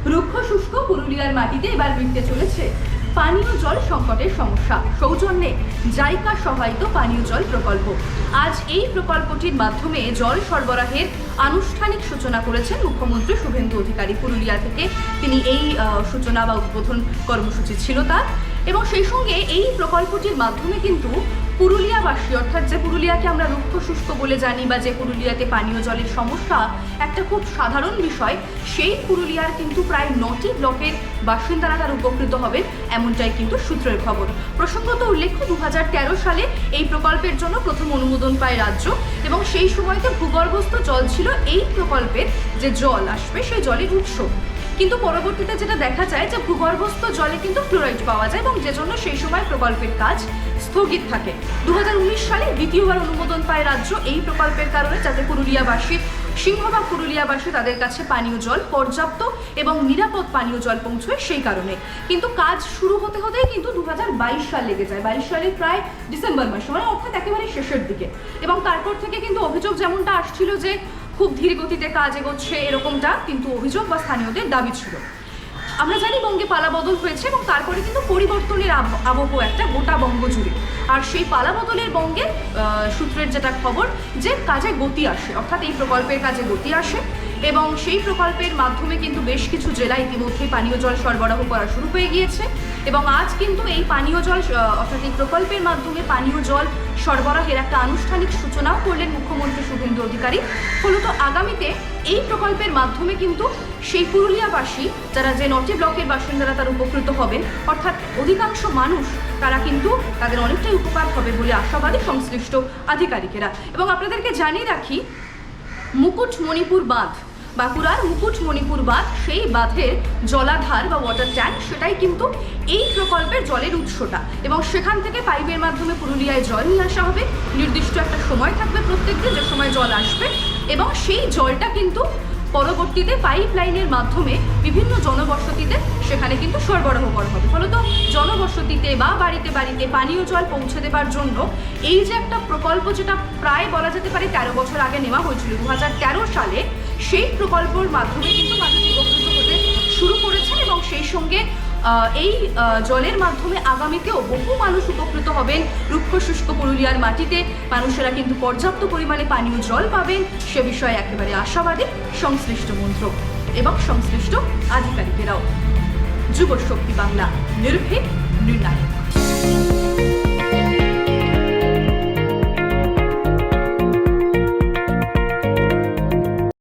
রুক্ষ শুষ্ক পুরুলিয়ার মাটিতে এবার মিটতে চলেছে পানীয় জল সংকটের সমস্যা। সৌজন্যে জাইকা সহায়িত পানীয় জল প্রকল্প। আজ এই প্রকল্পটির মাধ্যমে জল সরবরাহের আনুষ্ঠানিক সূচনা করেছেন মুখ্যমন্ত্রী শুভেন্দু অধিকারী। পুরুলিয়া থেকে তিনি এই সূচনা বা উদ্বোধন কর্মসূচি ছিল তার, এবং সেই সঙ্গে এই প্রকল্পটির মাধ্যমে কিন্তু পুরুলিয়াবাসী, অর্থাৎ যে পুরুলিয়াকে আমরা রুক্ষ শুষ্ক বলে জানি বা যে পুরুলিয়াতে পানীয় জলের সমস্যা একটা খুব সাধারণ বিষয়, সেই পুরুলিয়ার কিন্তু প্রায় 9টি ব্লকের বাসিন্দারা তার উপকৃত হবে, এমনটাই কিন্তু সূত্রের খবর। প্রসঙ্গত উল্লেখ্য, 2013 সালে এই প্রকল্পের জন্য প্রথম অনুমোদন পায় রাজ্য, এবং সেই সময়তে ভূগর্ভস্থ জল ছিল এই প্রকল্পের যে জল আসবে সেই জলের উৎস। কিন্তু পরবর্তীতে যেটা দেখা যায় যে ভূগর্ভস্থ জলে কিন্তু ফ্লোরাইড পাওয়া যায়, এবং যে জন্য সেই সময় প্রকল্পের কাজ স্থগিত থাকে। 2019 সালে দ্বিতীয়বার অনুমোদন পায় রাজ্য এই প্রকল্পের কারণে, যাতে পুরুলিয়াবাসী, সিংহভাগ পুরুলিয়াবাসী তাদের কাছে পানীয় জল, পর্যাপ্ত এবং নিরাপদ পানীয় জল পৌঁছয় সেই কারণে। কিন্তু কাজ শুরু হতে হতেই কিন্তু 2022 সাল লেগে যায়, 22 সালের প্রায় ডিসেম্বর মাসে, মানে অর্থাৎ একেবারে শেষের দিকে। এবং তারপর থেকে কিন্তু অভিযোগ যেমনটা আসছিল যে খুব ধীর গতিতে কাজ এগোচ্ছে, এরকমটা কিন্তু অভিযোগ বা স্থানীয়দের দাবি ছিল। আমরা জানি বঙ্গে পালাবদল হয়েছে, এবং তারপরে কিন্তু পরিবর্তনের আবহ একটা গোটা বঙ্গ জুড়ে। আর সেই পালাবদলের বঙ্গে সূত্রের যেটা খবর যে কাজে গতি আসে, অর্থাৎ এই প্রকল্পের কাজে গতি আসে, এবং সেই প্রকল্পের মাধ্যমে কিন্তু বেশ কিছু জেলা ইতিমধ্যে পানীয় জল সরবরাহ করা শুরু হয়ে গিয়েছে। এবং আজ কিন্তু এই পানীয় জল, অর্থাৎ এই প্রকল্পের মাধ্যমে পানীয় জল সরবরাহের একটা আনুষ্ঠানিক সূচনাও করলেন মুখ্যমন্ত্রী শুভেন্দু অধিকারী। ফলত আগামীতে এই প্রকল্পের মাধ্যমে কিন্তু সেই পুরুলিয়াবাসী, যারা যে 9টি ব্লকের বাসিন্দারা তার উপকৃত হবেন, অর্থাৎ অধিকাংশ মানুষ, তারা কিন্তু তাদের অনেকটাই উপকার হবে বলে আশাবাদী সংশ্লিষ্ট আধিকারিকেরা। এবং আপনাদেরকে জানিয়ে রাখি, মুকুটমণিপুর বাঁধ, বাঁকুড়ার মুকুটমণিপুর বাঁধ, সেই বাঁধের জলাধার বা ওয়াটার ট্যাঙ্ক, সেটাই কিন্তু এই প্রকল্পের জলের উৎসটা, এবং সেখান থেকে পাইপের মাধ্যমে পুরুলিয়ায় জল নিয়ে আসা হবে। নির্দিষ্ট একটা সময় থাকবে প্রত্যেকদিন যে সময় জল আসবে, এবং সেই জলটা কিন্তু পরবর্তীতে পাইপ লাইনের মাধ্যমে বিভিন্ন জনবসতিতে সেখানে কিন্তু সরবরাহ করা হবে। ফলত জনবসতিতে বা বাড়িতে বাড়িতে পানীয় জল পৌঁছে দেবার জন্য এই যে একটা প্রকল্প, যেটা প্রায় বলা যেতে পারে 13 বছর আগে নেওয়া হয়েছিল 2013 সালে, সেই প্রকল্পের মাধ্যমে কিন্তু মানুষ উপকৃত হতে শুরু করেছেন। এবং সেই সঙ্গে এই জলের মাধ্যমে আগামীতেও বহু মানুষ উপকৃত হবেন। রুক্ষ শুষ্ক পুরুলিয়ার মাটিতে মানুষেরা কিন্তু পর্যাপ্ত পরিমাণে পানীয় জল পাবেন, সে বিষয়ে একেবারে আশাবাদী সংশ্লিষ্ট মন্ত্রক এবং সংশ্লিষ্ট আধিকারিকেরাও। যুব শক্তি বাংলা, নির্ভীক, নির্ণায়ক।